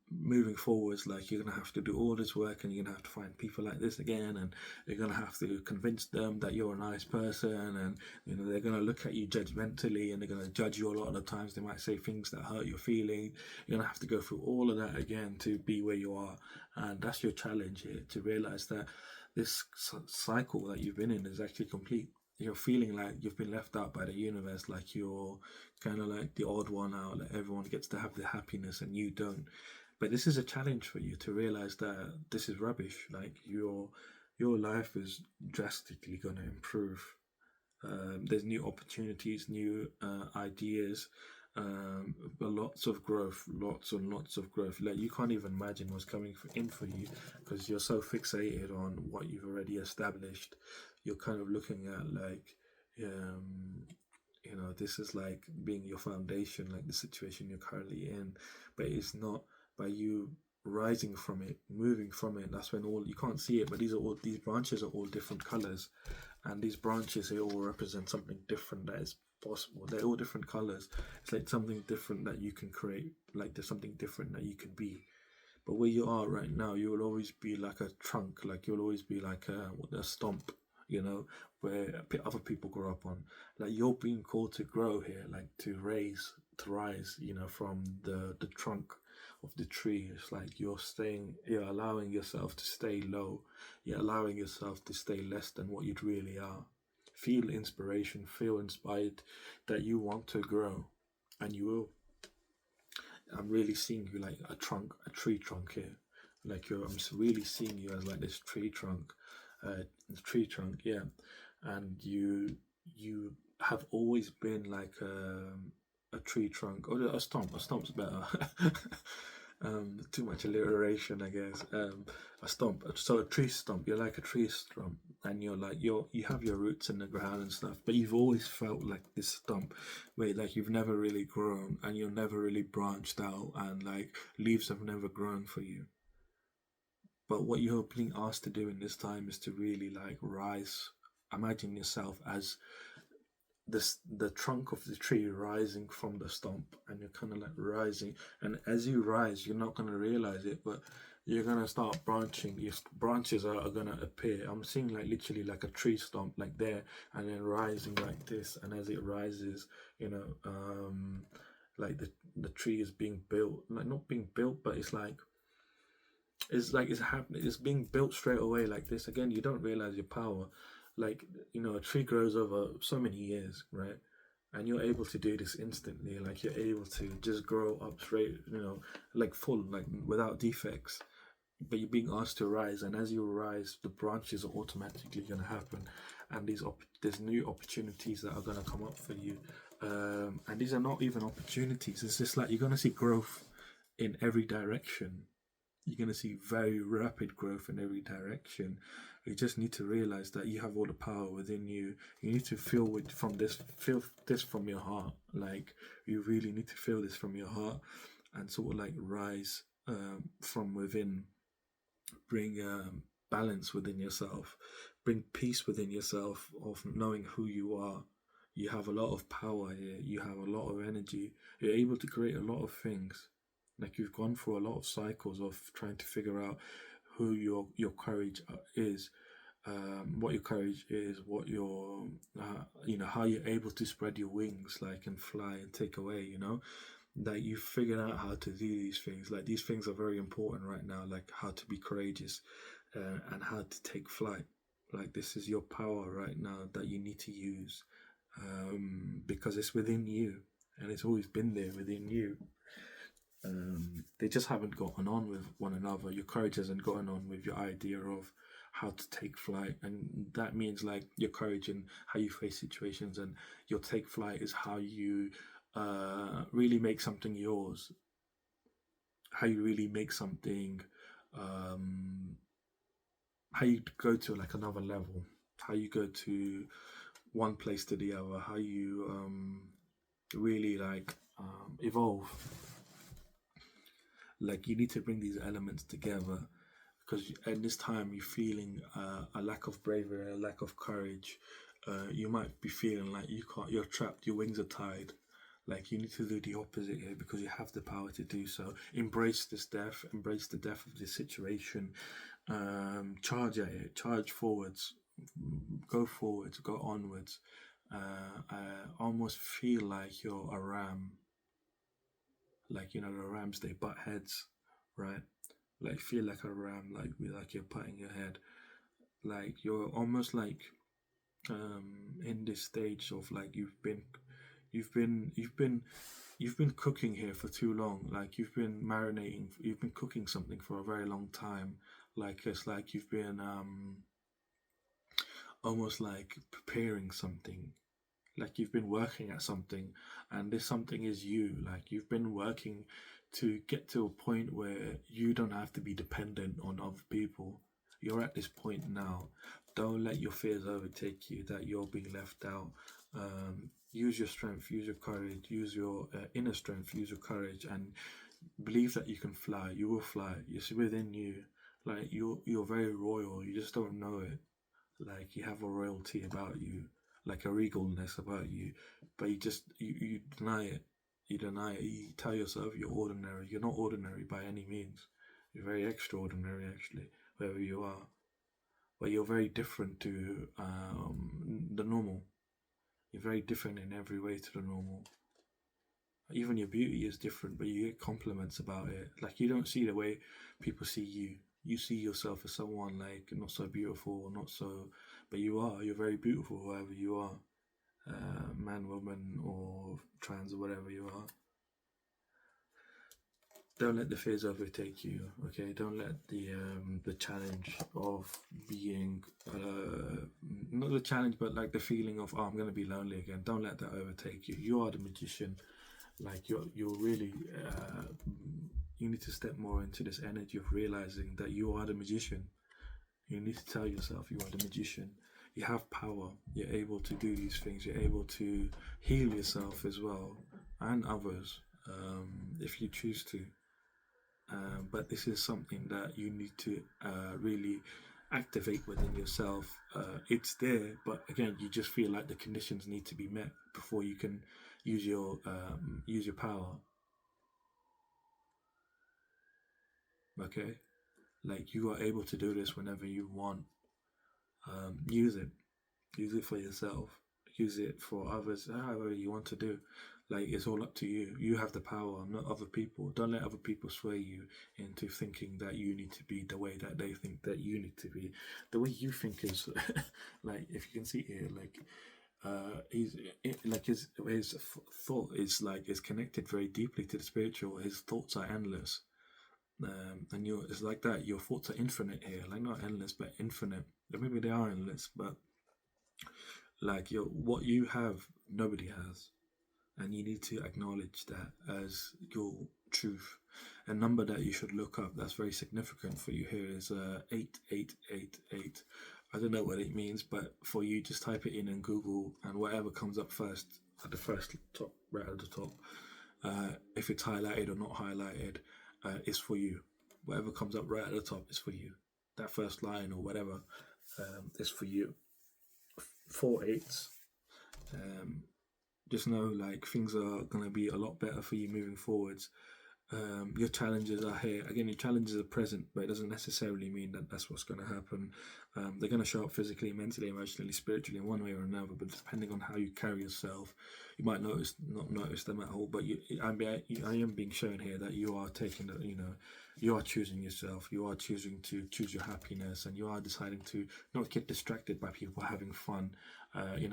Speaker 1: moving forwards, like you're going to have to do all this work, and you're going to have to find people like this again, and you're going to have to convince them that you're a nice person, and they're going to look at you judgmentally, and they're going to judge you a lot of the times. They might say things that hurt your feeling. You're going to have to go through all of that again to be where you are. And that's your challenge here, to realize that this cycle that you've been in is actually complete. You're feeling like you've been left out by the universe, like you're kind of like the odd one out, like everyone gets to have the happiness and you don't. But this is a challenge for you to realize that this is rubbish. Like your life is drastically going to improve. There's new opportunities, new ideas, lots of growth, lots and lots of growth. Like you can't even imagine what's coming in for you, because you're so fixated on what you've already established. You're kind of looking at like, this is like being your foundation, like the situation you're currently in, but it's not. By you rising from it, moving from it, that's when all, you can't see it, but these branches are all different colors, and these branches, they all represent something different that is possible. They're all different colors. It's like something different that you can create, like there's something different that you can be. But where you are right now, you will always be like a trunk, like you'll always be like a stump, where other people grow up on. Like you're being called to grow here, like to rise, from the trunk of the tree. It's like you're allowing yourself to stay low. You're allowing yourself to stay less than what you really are. Feel inspiration, feel inspired that you want to grow, and you will. I'm really seeing you like a tree trunk here. I'm really seeing you as like this tree trunk, yeah. And you have always been like a tree trunk, or a stump. A stump's better. Too much alliteration, I guess. A stump. So a tree stump. You're like a tree stump, and you have your roots in the ground and stuff. But you've always felt like this stump, where like you've never really grown, and you're never really branched out, and like leaves have never grown for you. But what you're being asked to do in this time is to really like rise. Imagine yourself as the trunk of the tree rising from the stump, and you're kind of like rising, and as you rise, you're not going to realize it, but you're going to start branching. Your branches are going to appear. I'm seeing like literally like a tree stump like there, and then rising like this, and as it rises, like the tree is being built, like not being built, but it's happening. It's being built straight away like this. Again, you don't realize your power. Like, a tree grows over so many years, right? And you're able to do this instantly. Like you're able to just grow up straight, like full, like without defects. But you're being asked to rise, and as you rise, the branches are automatically going to happen, and there's new opportunities that are going to come up for you. And these are not even opportunities. It's just like you're going to see growth in every direction. You're going to see very rapid growth in every direction. You just need to realize that you have all the power within you. You need to feel this from your heart. Like you really need to feel this from your heart, and sort of like rise from within. Bring balance within yourself. Bring peace within yourself of knowing who you are. You have a lot of power here. You have a lot of energy. You're able to create a lot of things. Like you've gone through a lot of cycles of trying to figure out who your courage is, what your courage is, what your how you're able to spread your wings, like, and fly and take away. That you've figured out how to do these things. Like these things are very important right now, like how to be courageous and how to take flight. Like this is your power right now that you need to use, because it's within you, and it's always been there within you. They just haven't gotten on with one another. Your courage hasn't gotten on with your idea of how to take flight, and that means like your courage and how you face situations, and your take flight is how you really make something yours. How you really make something, how you go to like another level, how you go to one place to the other, how you really like evolve. Like you need to bring these elements together, because at this time you're feeling a lack of bravery, a lack of courage, You might be feeling like you're trapped, your wings are tied. Like you need to do the opposite here because you have the power to do so. Embrace this death, embrace the death of this situation. Charge at it, charge forwards, go forwards, go onwards. Almost feel like you're a ram. Like the rams, they butt heads, right? Like feel like a ram, like you're putting your head. Like you're almost like in this stage of like you've been you've been you've been cooking here for too long. Like you've been marinating, you've been cooking something for a very long time. Like it's like you've been almost like preparing something. Like you've been working at something, and this something is you. Like you've been working to get to a point where you don't have to be dependent on other people. You're at this point now. Don't let your fears overtake you that you're being left out. Use your strength, use your courage, use your inner strength, use your courage, and believe that you can fly. You will fly. It's within you. Like you're very royal. You just don't know it. Like you have a royalty about you, like a regalness about you, but you deny it. You deny it. You tell yourself you're ordinary. You're not ordinary by any means. You're very extraordinary, actually, wherever you are. But you're very different to the normal. You're very different in every way to the normal. Even your beauty is different, but you get compliments about it. Like you don't see the way people see you. You see yourself as someone like not so beautiful, or not so, but you are. You're very beautiful, whoever you are, man, woman, or trans, or whatever you are. Don't let the fears overtake you. Okay, don't let the challenge of being not the challenge, but like the feeling of I'm gonna be lonely again. Don't let that overtake you. You are the magician. Like you're really you need to step more into this energy of realizing that you are the magician. You need to tell yourself you are the magician. You have power. You're able to do these things. You're able to heal yourself as well and others if you choose to. But this is something that you need to really activate within yourself. It's there, but again, you just feel like the conditions need to be met before you can use your power. Okay, like you are able to do this whenever you want. Use it for yourself, use it for others, however you want to do. Like it's all up to you. You have the power, not other people. Don't let other people sway you into thinking that you need to be the way that they think that you need to be. The way you think is like, if you can see here, like his thought is connected very deeply to the spiritual. His thoughts are endless. And it's like that. Your thoughts are infinite here, like not endless, but infinite. Maybe they are endless, but like what you have, nobody has, and you need to acknowledge that as your truth. A number that you should look up that's very significant for you here is 8888. I don't know what it means, but for you, just type it in Google, and whatever comes up first at the first top, right at the top, if it's highlighted or not highlighted, is for you. Whatever comes up right at the top is for you. That first line or whatever is for you. 4 8s. Just know like things are gonna be a lot better for you moving forwards. Your challenges are here. Again, your challenges are present, but it doesn't necessarily mean that that's what's going to happen. They're going to show up physically, mentally, emotionally, spiritually, in one way or another. But depending on how you carry yourself, you might not notice them at all. But I am being shown here that you are taking the, you are choosing yourself. You are choosing to choose your happiness, and you are deciding to not get distracted by people having fun.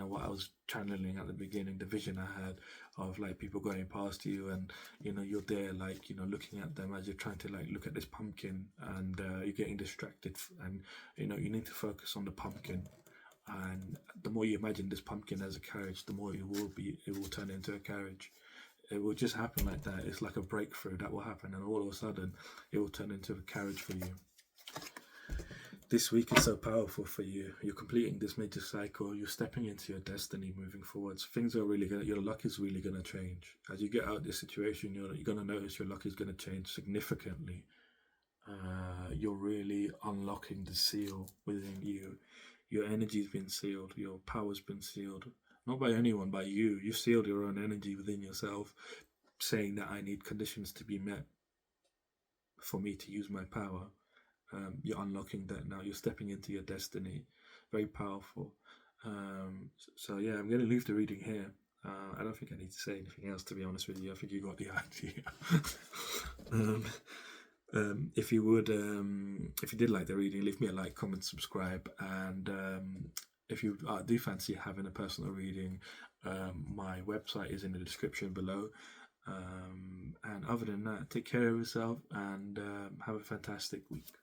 Speaker 1: What I was channeling at the beginning, the vision I had of like people going past you, and you're there like looking at them as you're trying to like look at this pumpkin, and you're getting distracted, and you need to focus on the pumpkin. And the more you imagine this pumpkin as a carriage, the more it will turn into a carriage. It will just happen like that. It's like a breakthrough that will happen, and all of a sudden it will turn into a carriage for you. This week is so powerful for you. You're completing this major cycle. You're stepping into your destiny moving forwards. Things are really your luck is really going to change. As you get out of this situation, you're going to notice your luck is going to change significantly. You're really unlocking the seal within you. your energy's been sealed, your power's been sealed, not by anyone, by you. You sealed your own energy within yourself, saying that I need conditions to be met for me to use my power. You're unlocking that now. You're stepping into your destiny. Very powerful. So yeah, I'm going to leave the reading here. I don't think I need to say anything else, to be honest with you. I think you got the idea. If you would, if you did like the reading, leave me a like, comment, subscribe, and if you do fancy having a personal reading, my website is in the description below. And other than that, take care of yourself and have a fantastic week.